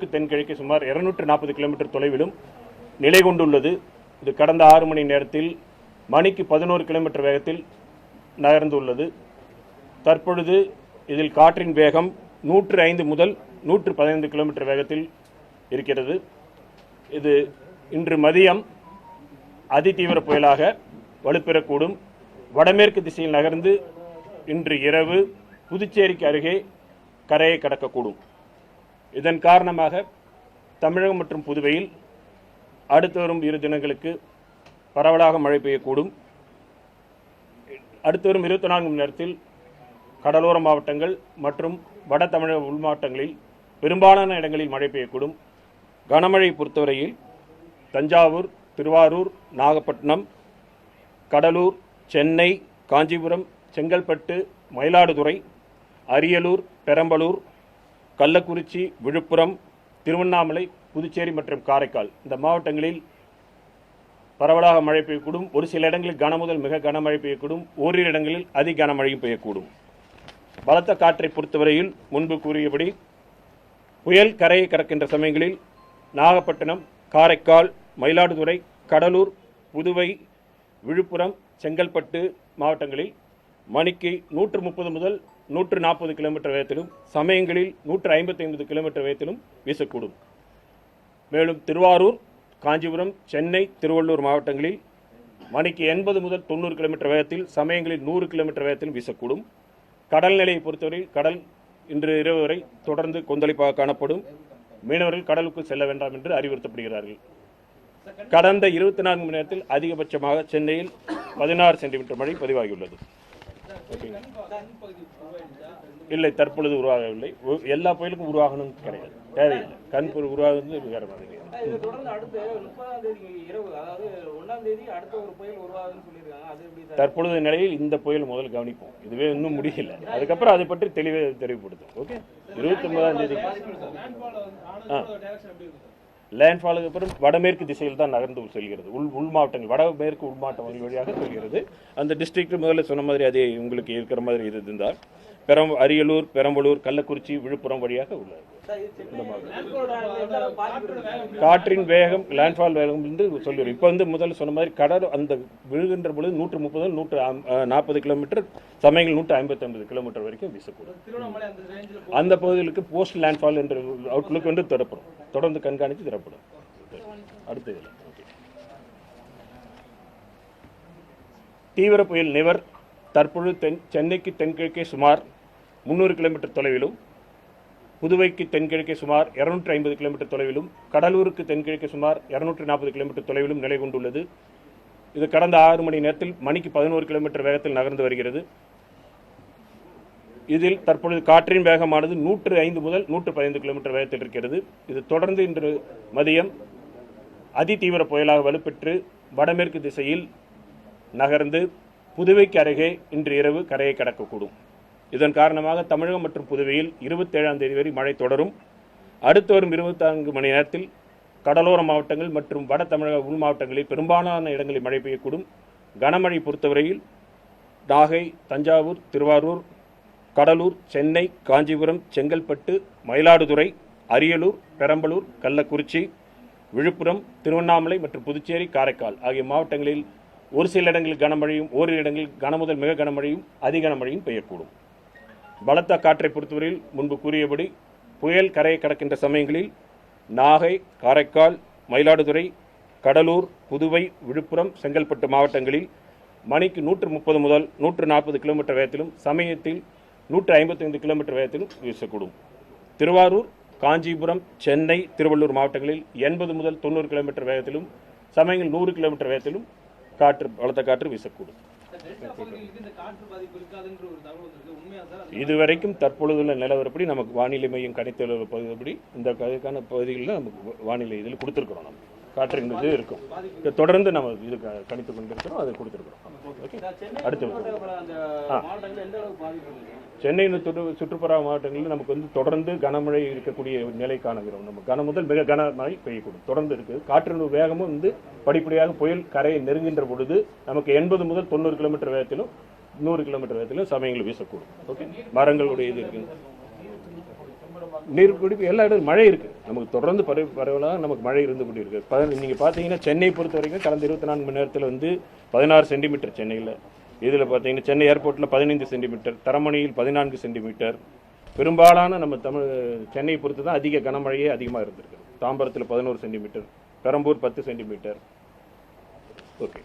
தென்கிழக்கு சுமார் 240 கிலோமீட்டர் தொலைவிலும் நிலை கொண்டுள்ளது. இது கடந்த 6 மணி நேரத்தில் மணிக்கு 11 கிலோமீட்டர் வேகத்தில் நகர்ந்துள்ளது. தற்பொழுது இதில் காற்றின் வேகம் 105 முதல் 115 கிலோமீட்டர் வேகத்தில் இருக்கிறது. இது இன்று மதியம் அதிதீவிர புயலாக வலுப்பெறக்கூடும். வடமேற்கு திசையில் நகர்ந்து இன்று இரவு புதுச்சேரிக்கு அருகே கரையை கடக்கக்கூடும். இதன் காரணமாக தமிழகம் மற்றும் புதுவையில் அடுத்து வரும் 2 தினங்களுக்கு பரவலாக மழை பெய்யக்கூடும். அடுத்து வரும் 24 மணி நேரத்தில் கடலோர மாவட்டங்கள் மற்றும் வட தமிழக உள் மாவட்டங்களில் பெரும்பாலான இடங்களில் மழை பெய்யக்கூடும். கனமழை பொறுத்தவரையில் தஞ்சாவூர், திருவாரூர், நாகப்பட்டினம், கடலூர், சென்னை, காஞ்சிபுரம், செங்கல்பட்டு, மயிலாடுதுறை, அரியலூர், பெரம்பலூர், கள்ளக்குறிச்சி, விழுப்புரம், திருவண்ணாமலை, புதுச்சேரி மற்றும் காரைக்கால் இந்த மாவட்டங்களில் பரவலாக மழை பெய்யக்கூடும். ஒரு சில இடங்களில் கனமுதல் மிக கனமழை பெய்யக்கூடும். ஓரிரு இடங்களில் அதி கனமழையும் பெய்யக்கூடும். பலத்த காற்றை பொறுத்தவரையில் முன்பு கூறியபடி புயல் கரையை கடக்கின்ற சமயங்களில் நாகப்பட்டினம், காரைக்கால், மயிலாடுதுறை, கடலூர், புதுவை, விழுப்புரம், செங்கல்பட்டு மாவட்டங்களில் மணிக்கு 130 முதல் 140 கிலோமீட்டர் வேகத்திலும் சமயங்களில் 155 கிலோமீட்டர் வேகத்திலும் வீசக்கூடும். மேலும் திருவாரூர், காஞ்சிபுரம், சென்னை, திருவள்ளூர் மாவட்டங்களில் மணிக்கு 80 முதல் 90 கிலோமீட்டர் வேகத்தில் சமயங்களில் 100 கிலோமீட்டர் வேகத்தில் வீசக்கூடும். கடல் நிலையை பொறுத்தவரை கடல் இன்று இரவு வரை தொடர்ந்து கொந்தளிப்பாக காணப்படும். மீனவர்கள் கடலுக்கு செல்ல வேண்டாம் என்று அறிவுறுத்தப்படுகிறார்கள். கடந்த 24 மணி நேரத்தில் அதிகபட்சமாக சென்னையில் 16 சென்டிமீட்டர் மழை பதிவாகியுள்ளது. இல்லை, தற்பொழுது உருவாகவில்லை. எல்லா புயலுக்கும் உருவாகணும் கிடையாது, தேவையில்லை. கண்புர் உருவாகுது வேற மாதிரி. தற்பொழுது நிலையில் இந்த புயல் முதல் கவனிப்போம். இதுவே இன்னும் முடியல. அதுக்கப்புறம் அதை பற்றி தெளிவே தெரிவிப்படுத்தும். ஓகே, 29ஆம் தேதி லேண்ட்ஃபாலுக்கு அப்புறம் வடமேற்கு திசையில் தான் நகர்ந்து செல்கிறது. உள் மாவட்டங்கள், வடமேற்கு உள் மாவட்டங்கள் வழியாக செல்கிறது. அந்த டிஸ்ட்ரிக்ட் முதல்ல சொன்ன மாதிரி அதே உங்களுக்கு இருக்கிற மாதிரி இது இருந்தால் அரியலூர், பெரம்பலூர், கள்ளக்குறிச்சி, விழுப்புரம் வழியாக உள்ளது. காற்றின் வேகம், லேண்ட்ஃபால் வேகம் என்று சொல்லிடுறோம். இப்போ முதல்ல சொன்ன மாதிரி கடல் அந்த விழுகின்ற பொழுது 130 140 கிலோமீட்டர், சமயங்கள் 155 கிலோமீட்டர் வரைக்கும் வீசக்கூடும். அந்த பகுதிகளுக்கு போஸ்ட் லேண்ட்ஃபால் என்ற அவுட்லுக் வந்து திறப்படும். தொடர்ந்து கண்காணித்து திறப்படும். அடுத்து தீவிர புயல் நிவர் தற்பொழுது சென்னைக்கு தென்கிழக்கே சுமார் 300 கிலோமீட்டர் தொலைவிலும், புதுவைக்கு தென்கிழக்கே சுமார் 250 கிலோமீட்டர் தொலைவிலும், கடலூருக்கு தென்கிழக்கே சுமார் 240 கிலோமீட்டர் தொலைவிலும் நிலை கொண்டுள்ளது. இது கடந்த 6 மணி நேரத்தில் மணிக்கு 11 கிலோமீட்டர் வேகத்தில் நகர்ந்து வருகிறது. இதில் தற்பொழுது காற்றின் வேகமானது 105 முதல் 115 கிலோமீட்டர் வேகத்தில் இருக்கிறது. இது தொடர்ந்து இன்று மதியம் அதிதீவிர புயலாக வலுப்பெற்று வடமேற்கு திசையில் நகர்ந்து புதுவைக்கு அருகே இன்று இரவு கரையை கடக்கக்கூடும். இதன் காரணமாக தமிழகம் மற்றும் புதுவையில் 27ஆம் தேதி வரை மழை தொடரும். அடுத்து வரும் 24 மணி நேரத்தில் கடலோர மாவட்டங்கள் மற்றும் வட தமிழக உள் மாவட்டங்களில் பெரும்பாலான இடங்களில் மழை பெய்யக்கூடும். கனமழை பொறுத்தவரையில் நாகை, தஞ்சாவூர், திருவாரூர், கடலூர், சென்னை, காஞ்சிபுரம், செங்கல்பட்டு, மயிலாடுதுறை, அரியலூர், பெரம்பலூர், கள்ளக்குறிச்சி, விழுப்புரம், திருவண்ணாமலை மற்றும் புதுச்சேரி, காரைக்கால் ஆகிய மாவட்டங்களில் ஒரு சில இடங்களில் கனமழையும், ஓரிரு இடங்களில் கனமுதல் மிக கனமழையும் அதி கனமழையும் பெய்யக்கூடும். பலத்த காற்றை பொறுத்தவரையில் முன்பு கூறியபடி புயல் கரையை கடக்கின்ற சமயங்களில் நாகை, காரைக்கால், மயிலாடுதுறை, கடலூர், புதுவை, விழுப்புரம், செங்கல்பட்டு மாவட்டங்களில் மணிக்கு 130 முதல் 140 கிலோமீட்டர் வேகத்திலும் சமயத்தில் 155 கிலோமீட்டர் வேகத்திலும் வீசக்கூடும். திருவாரூர், காஞ்சிபுரம், சென்னை, திருவள்ளூர் மாவட்டங்களில் 80 முதல் 90 கிலோமீட்டர் வேகத்திலும் சமயங்கள் 100 கிலோமீட்டர் வேகத்திலும் பலத்த காற்று வீசக்கூடும். இதுவரைக்கும் தற்பொழுதுள்ள நிலவரப்படி நமக்கு வானிலை மையம் கணித்துள்ள பகுதிப்படி இந்த பகுதிகளில் நமக்கு வானிலை இதில் கொடுத்துருக்குறோம். நம்ம காற்றின் இது இருக்கும். தொடர்ந்து நம்ம இது கணித்து கொண்டிருக்கிறோம், அதை கொடுத்துருக்குறோம். ஓகே, அடுத்து சென்னை சுற்றுப்புற மாவட்டங்களில் நமக்கு தொடர்ந்து கனமழை இருக்கக்கூடிய நிலை காணுகிறோம். நம்ம கனமுதல் மிக கனமழை பெய்யக்கூடும். தொடர்ந்து இருக்குது. காற்றின் வேகமும் படிப்படியாக புயல் கரையை நெருங்கின்ற பொழுது நமக்கு 80 முதல் 90 கிலோமீட்டர் வேகத்திலும் 100 கிலோமீட்டர் வேகத்திலும் சமயங்கள் வீசக்கூடும். ஓகே, மரங்களுடைய இது இருக்கு. நீர்பிடிப்பு எல்லா இடத்துல மழை இருக்குது. நமக்கு தொடர்ந்து பரவலாக நமக்கு மழை இருந்து கொண்டு இருக்குது. நீங்கள் பார்த்தீங்கன்னா சென்னை பொறுத்த வரைக்கும் கடந்த 24 மணி நேரத்தில் வந்து 16 சென்டிமீட்டர் சென்னையில். இதில் பார்த்தீங்கன்னா சென்னை ஏர்போர்ட்டில் 15 சென்டிமீட்டர், தரமணியில் 14 சென்டிமீட்டர். பெரும்பாலான நம்ம சென்னையை பொறுத்து தான் அதிக கனமழையே அதிகமாக இருந்திருக்கு. தாம்பரத்தில் 11 சென்டிமீட்டர், பெரம்பூர் 10 சென்டிமீட்டர். ஓகே.